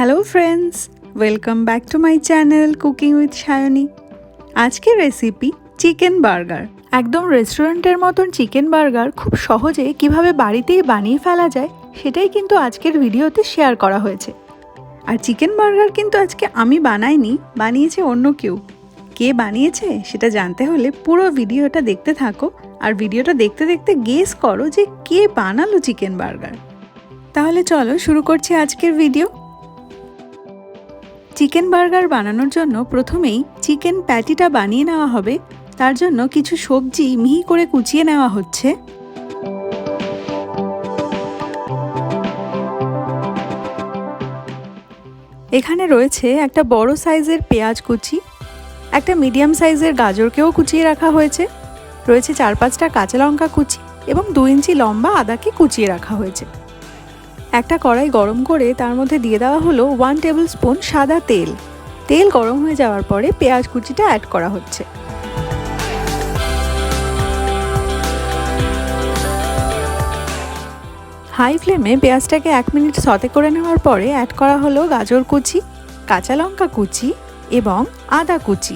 Hello friends, welcome back to my channel cooking with Sayani. আজকের recipe chicken burger. একদম রেস্টুরেন্টের মতন চিকেন বার্গার খুব সহজে কিভাবে বাড়িতেই বানিয়ে ফেলা যায় সেটাই কিন্তু আজকের ভিডিওতে শেয়ার করা হয়েছে। আর চিকেন বার্গার কিন্তু আজকে আমি বানাইনি, বানিয়েছে অন্য কেউ। কে বানিয়েছে সেটা জানতে হলে পুরো ভিডিওটা দেখতে থাকো, আর ভিডিওটা দেখতে দেখতে গেস করো যে কে বানালো চিকেন বার্গার। তাহলে চলো শুরু করছি আজকের ভিডিও। চিকেন বার্গার বানানোর জন্য প্রথমেই চিকেন প্যাটিটা বানিয়ে নেওয়া হবে। তার জন্য কিছু সবজি মিহি করে কুচিয়ে নেওয়া হচ্ছে। এখানে রয়েছে একটা বড় সাইজের পেঁয়াজ কুচি, একটা মিডিয়াম সাইজের গাজরকেও কুচিয়ে রাখা হয়েছে, রয়েছে 4-5টা কাঁচা লঙ্কা কুচি এবং 2 ইঞ্চি লম্বা আদাকে কুচিয়ে রাখা হয়েছে। একটা কড়াই গরম করে তার মধ্যে দিয়ে দেওয়া হলো 1 টেবিল স্পুন সাদা তেল। তেল গরম হয়ে যাওয়ার পরে পেঁয়াজ কুচিটা অ্যাড করা হচ্ছে। হাই ফ্লেমে পেঁয়াজটাকে 1 মিনিট সতে করে নেওয়ার পরে অ্যাড করা হলো গাজর কুচি, কাঁচা লঙ্কা কুচি এবং আদা কুচি।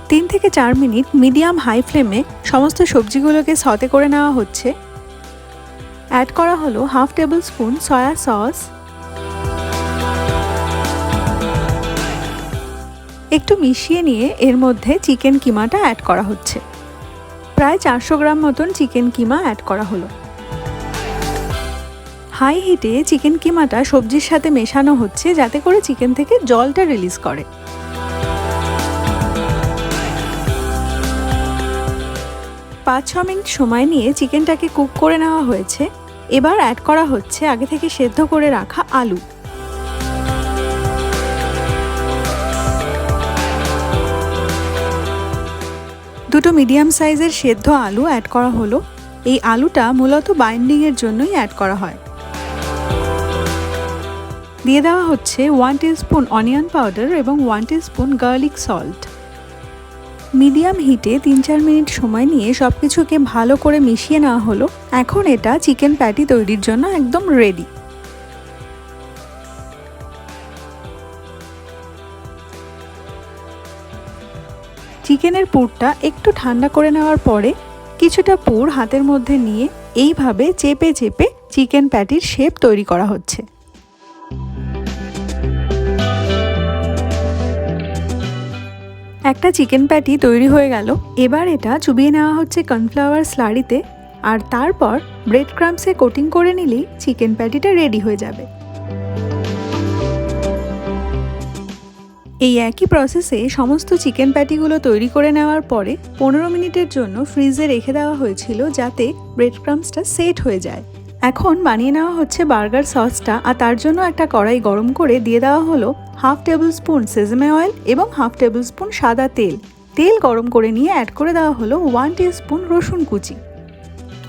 3 থেকে 4 মিনিট মিডিয়াম হাই ফ্লেমে সমস্ত সবজিগুলোকে সতে করে নেওয়া হচ্ছে। অ্যাড করা হলো 1/2 টেবিল স্পুন সয়া সস, একটু মিশিয়ে নিয়ে এর মধ্যে চিকেন কিমাটা অ্যাড করা হচ্ছে। প্রায় 400 গ্রাম মতন চিকেন কিমা অ্যাড করা হলো। হাই হিটে চিকেন কিমাটা সবজির সাথে মেশানো হচ্ছে যাতে করে চিকেন থেকে জলটা রিলিজ করে। পাঁচ 6 মিনিট সময় নিয়ে চিকেনটাকে কুক করে নেওয়া হয়েছে। এবার অ্যাড করা হচ্ছে আগে থেকে সেদ্ধ করে রাখা আলু। দুটো মিডিয়াম সাইজের সেদ্ধ আলু অ্যাড করা হলো। এই আলুটা মূলত বাইন্ডিংয়ের জন্যই অ্যাড করা হয়। দিয়ে দেওয়া হচ্ছে 1 টিস্পুন অনিয়ন পাউডার এবং 1 টিস্পুন গার্লিক সল্ট। মিডিয়াম হিটে 3-4 মিনিট সময় নিয়ে সব কিছুকে ভালো করে মিশিয়ে নেওয়া হলো। এখন এটা চিকেন প্যাটি তৈরির জন্য একদম রেডি। চিকেনের পুরটা একটু ঠান্ডা করে নেওয়ার পরে কিছুটা পুর হাতের মধ্যে নিয়ে এইভাবে চেপে চেপে চিকেন প্যাটির শেপ তৈরি করা হচ্ছে। একটা চিকেন প্যাটি তৈরি হয়ে গেল। এবার এটা চুবিয়ে নেওয়া হচ্ছে কর্নফ্লাওয়ার স্লারিতে, আর তারপর ব্রেড ক্রাম্বসে কোটিং করে নিলেই চিকেন প্যাটিটা রেডি হয়ে যাবে। এই একই প্রসেসে সমস্ত চিকেন প্যাটিগুলো তৈরি করে নেওয়ার পরে 15 মিনিটের জন্য ফ্রিজে রেখে দেওয়া হয়েছিল যাতে ব্রেড ক্রাম্বসটা সেট হয়ে যায়। এখন বানিয়ে নেওয়া হচ্ছে বার্গার সসটা, আর তার জন্য একটা কড়াই গরম করে দিয়ে দেওয়া হলো 1/2 টেবিল স্পুন সেজমে অয়েল এবং 1/2 টেবিল স্পুন সাদা তেল। তেল গরম করে নিয়ে অ্যাড করে দেওয়া হলো 1 টিস্পুন রসুন কুচি।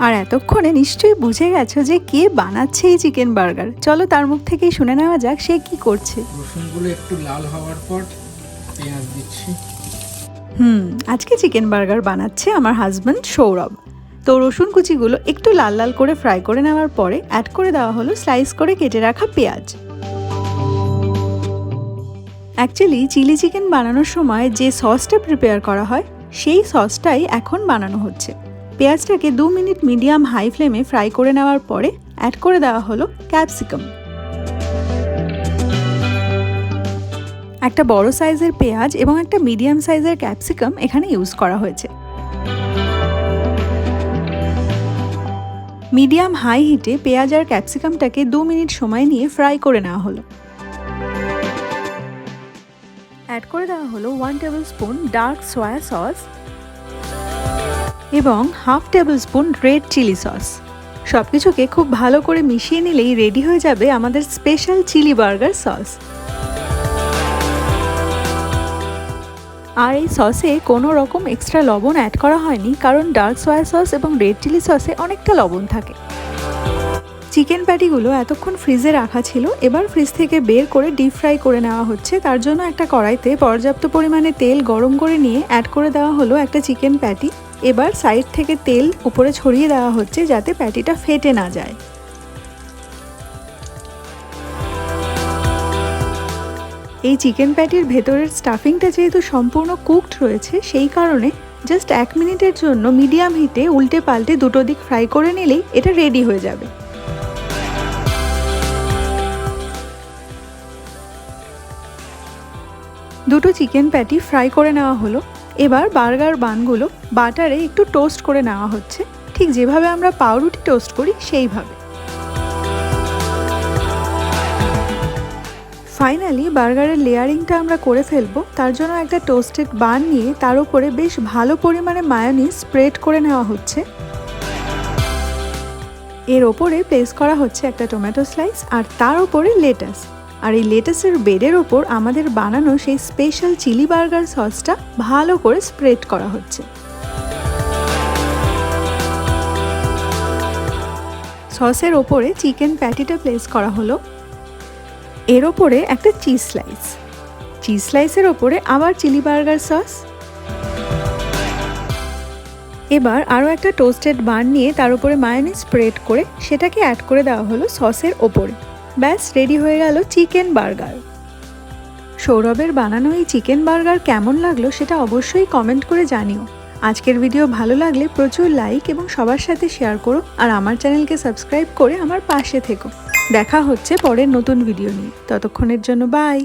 আর এতক্ষণে নিশ্চয়ই বুঝে গেছো যে কে বানাচ্ছে এই চিকেন বার্গার। চলো তার মুখ থেকেই শুনে নেওয়া যাক সে কি করছে। রসুনগুলো একটু লাল হওয়ার পর পেঁয়াজ দিচ্ছি। আজকে চিকেন বার্গার বানাচ্ছে আমার হাজব্যান্ড সৌরভ। তো রসুন কুচিগুলো একটু লাল লাল করে ফ্রাই করে নেওয়ার পরে অ্যাড করে দেওয়া হলো স্লাইস করে কেটে রাখা পেঁয়াজ। অ্যাকচুয়ালি চিলি চিকেন বানানোর সময় যে সসটা প্রিপেয়ার করা হয় সেই সসটাই এখন বানানো হচ্ছে। পেঁয়াজটাকে 2 মিনিট মিডিয়াম হাই ফ্লেমে ফ্রাই করে নেওয়ার পরে অ্যাড করে দেওয়া হলো ক্যাপসিকাম। একটা বড় সাইজের পেঁয়াজ এবং একটা মিডিয়াম সাইজের ক্যাপসিকাম এখানে ইউজ করা হয়েছে। মিডিয়াম হাই হিটে পেঁয়াজ আর ক্যাপসিকামটাকে 2 মিনিট সময় নিয়ে ফ্রাই করে নেওয়া হলো। অ্যাড করে দেওয়া হলো 1 tablespoon dark soya sauce এবং 1/2 tablespoon red chilli sauce. সব কিছুকে খুব ভালো করে মিশিয়ে নিলেই রেডি হয়ে যাবে আমাদের স্পেশাল চিলি বার্গার সস। আর এই সসে কোনো রকম এক্সট্রা লবণ অ্যাড করা হয়নি, কারণ ডার্ক সয়া সস এবং রেড চিলি সসে অনেকটা লবণ থাকে। চিকেন প্যাটিগুলো এতক্ষণ ফ্রিজে রাখা ছিল, এবার ফ্রিজ থেকে বের করে ডিপ ফ্রাই করে নেওয়া হচ্ছে। তার জন্য একটা কড়াইতে পর্যাপ্ত পরিমাণে তেল গরম করে নিয়ে অ্যাড করে দেওয়া হলো একটা চিকেন প্যাটি। এবার সাইড থেকে তেল উপরে ছড়িয়ে দেওয়া হচ্ছে যাতে প্যাটিটা ফেটে না যায়। এই চিকেন প্যাটির ভেতরের স্টাফিংটা যেহেতু সম্পূর্ণ কুকড রয়েছে, সেই কারণে জাস্ট 1 মিনিটের জন্য মিডিয়াম হিটে উল্টে পাল্টে দুটো দিক ফ্রাই করে নিলেই এটা রেডি হয়ে যাবে। দুটো চিকেন প্যাটি ফ্রাই করে নেওয়া হলো। এবার বার্গার বানগুলো বাটারে একটু টোস্ট করে নেওয়া হচ্ছে, ঠিক যেভাবে আমরা পাউরুটি টোস্ট করি সেইভাবে। ফাইনালি বার্গারের লেয়ারিংটা আমরা করে ফেলবো। তার জন্য একটা টোস্টেড বান নিয়ে তার উপরে বেশ ভালো পরিমাণে মায়োনিজ স্প্রেড করে নেওয়া হচ্ছে। এর ওপরে প্লেস করা হচ্ছে একটা টমেটো স্লাইস আর তার উপরে লেটাস। আর এই লেটাসের বেডের ওপর আমাদের বানানো সেই স্পেশাল চিলি বার্গার সসটা ভালো করে স্প্রেড করা হচ্ছে। সসের ওপরে চিকেন প্যাটিটা প্লেস করা হলো। এর ওপরে একটা চিজ স্লাইসের ওপরে আবার চিলি বার্গার সস। এবার আরও একটা টোস্টেড বান নিয়ে তার উপরে মায়োনিজ স্প্রেড করে সেটাকে অ্যাড করে দেওয়া হলো সসের ওপরে। ব্যাস রেডি হয়ে গেল চিকেন বার্গার। সৌরভের বানানো এই চিকেন বার্গার কেমন লাগলো সেটা অবশ্যই কমেন্ট করে জানিও। আজকের ভিডিও ভালো লাগলে প্রচুর লাইক এবং সবার সাথে শেয়ার করো, আর আমার চ্যানেলকে সাবস্ক্রাইব করে আমার পাশে থেকো। দেখা হচ্ছে পরের নতুন ভিডিও নিয়ে। ততক্ষণের জন্য বাই।